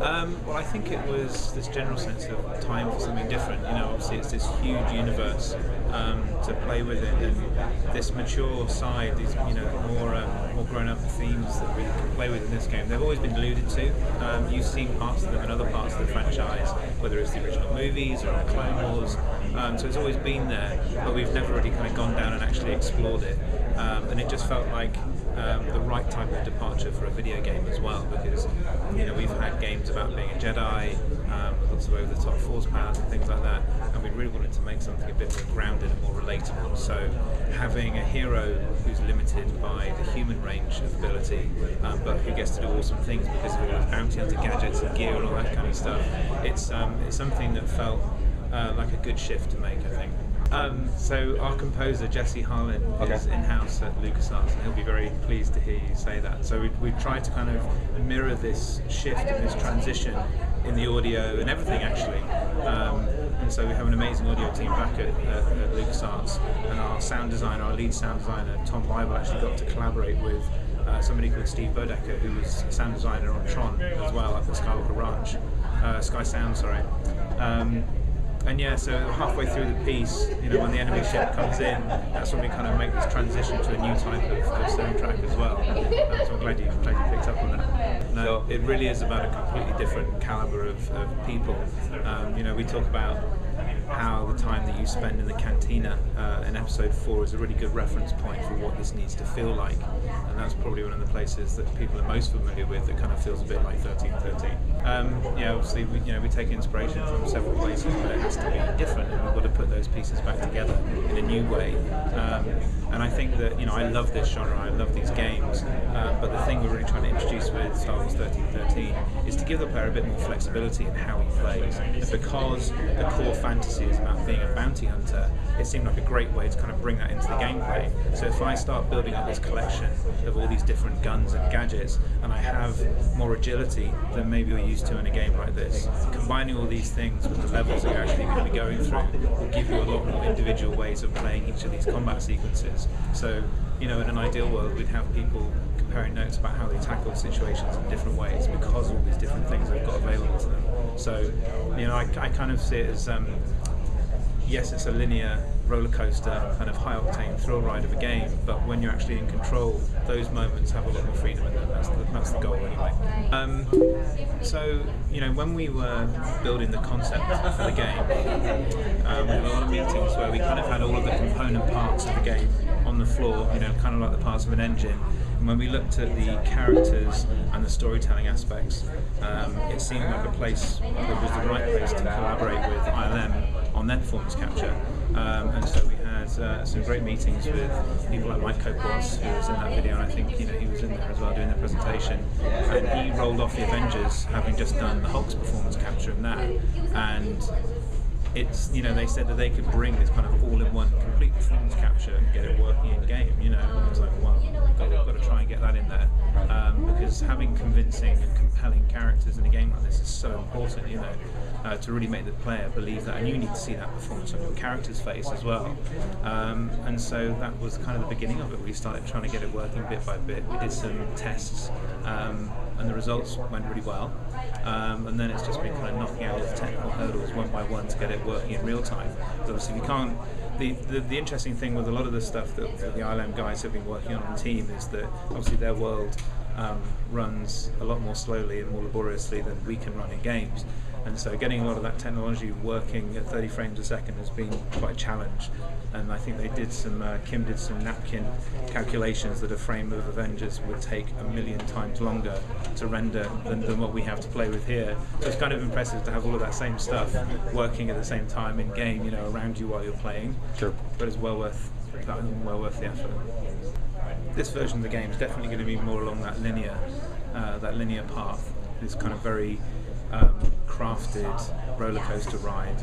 Well, I think it was this general sense of time for something different. Obviously it's this huge universe to play with it, and this mature side, these more grown-up themes that we can play with in this game. They've always been alluded to. You've seen parts of them in other parts of the franchise, whether it's the original movies or the Clone Wars. So it's always been there, but we've never really kind of gone down and actually explored it. And it just felt like the right type of departure for a video game as well, because we've had games about being a Jedi, with lots of over-the-top force powers and things like that, and we really wanted to make something a bit more grounded and more relatable. So having a hero who's limited by the human range of ability, but who gets to do awesome things because of all his bounty hunter gadgets and gear and all that kind of stuff, it's something that felt like a good shift to make, I think. So our composer Jesse Harlan is in-house at LucasArts, and he'll be very pleased to hear you say that. So we tried to kind of mirror this shift and this transition in the audio and everything actually. And so we have an amazing audio team back at LucasArts, and our sound designer, our lead sound designer Tom Bible, actually got to collaborate with somebody called Steve Bodecker, who was sound designer on Tron as well at the Skywalker Ranch, Sky Sound, sorry. And yeah, so halfway through the piece, when the enemy ship comes in, that's when we kind of make this transition to a new type of soundtrack as well. So I'm glad you picked up on that. No, it really is about a completely different caliber of people. We talk about how the time that you spend in the cantina in episode 4 is a really good reference point for what this needs to feel like, and that's probably one of the places that people are most familiar with that kind of feels a bit like 1313. Obviously we take inspiration from several places, but it has to be different, and we've got to put those pieces back together in a new way. And I think that I love this genre, I love these games, but the thing we're really trying to introduce with Star Wars 1313 is to give the player a bit more flexibility in how he plays. And because the core fantasy is about being a bounty hunter, it seemed like a great way to kind of bring that into the gameplay. So if I start building up this collection of all these different guns and gadgets, and I have more agility than maybe we're used to in a game like this, combining all these things with the levels that you're actually going to be going through will give you a lot more individual ways of playing each of these combat sequences. So, in an ideal world, we'd have people comparing notes about how they tackle situations in different ways because of all these different things they've got available to them. So, I kind of see it as, yes, it's a linear roller coaster, kind of high octane thrill ride of a game, but when you're actually in control, those moments have a lot more freedom in them. That's the goal anyway. So, when we were building the concept for the game, we had a lot of meetings where we kind of had all of the component parts of the game on the floor, kind of like the parts of an engine. And when we looked at the characters and the storytelling aspects, it seemed like a place that was the right place to collaborate with ILM on their performance capture. And so we had some great meetings with people like Mike Kopos, who was in that video, and I think he was in there as well doing the presentation. And he rolled off the Avengers, having just done the Hulk's performance capture in that. And it's, they said that they could bring this kind of all-in-one complete performance capture and get it working in game. And I was like, wow, we've got to try and get that in there, because having convincing and compelling characters in a game like this is so important. To really make the player believe that, and you need to see that performance on your character's face as well. And so that was kind of the beginning of it. We started trying to get it working bit by bit. We did some tests, and the results went really well. And then it's just been kind of knocking out all the technical hurdles one by one to get it working in real time. Because obviously we can't. The interesting thing with a lot of the stuff that the ILM guys have been working on the team is that obviously their world runs a lot more slowly and more laboriously than we can run in games. And so getting a lot of that technology working at 30 frames a second has been quite a challenge. And I think Kim did some napkin calculations that a frame of Avengers would take 1,000,000 times longer to render than what we have to play with here. So it's kind of impressive to have all of that same stuff working at the same time in game, around you while you're playing. Sure. But it's well worth the effort. This version of the game is definitely going to be more along that linear path. It's kind of very crafted roller coaster ride,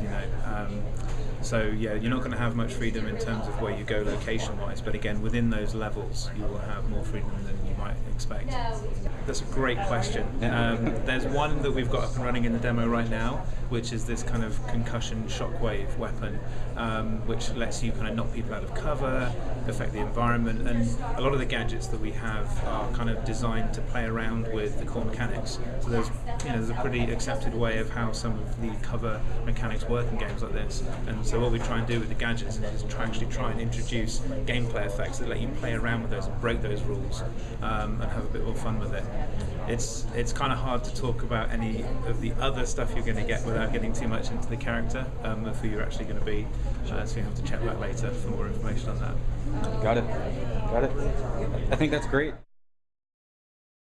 so yeah, you're not going to have much freedom in terms of where you go location wise, but again, within those levels you will have more freedom than you might expect. That's a great question. There's one that we've got up and running in the demo right now, which is this kind of concussion shockwave weapon, which lets you kind of knock people out of cover, affect the environment, and a lot of the gadgets that we have are kind of designed to play around with the core mechanics. So there's a pretty accepted way of how some of the cover mechanics work in games like this, and so what we try and do with the gadgets is actually try and introduce gameplay effects that let you play around with those and break those rules, and have a bit more fun with it. It's kind of hard to talk about any of the other stuff you're going to get without getting too much into the character of who you're actually going to be, so you have to check back later for more information on that. Got it. I think that's great.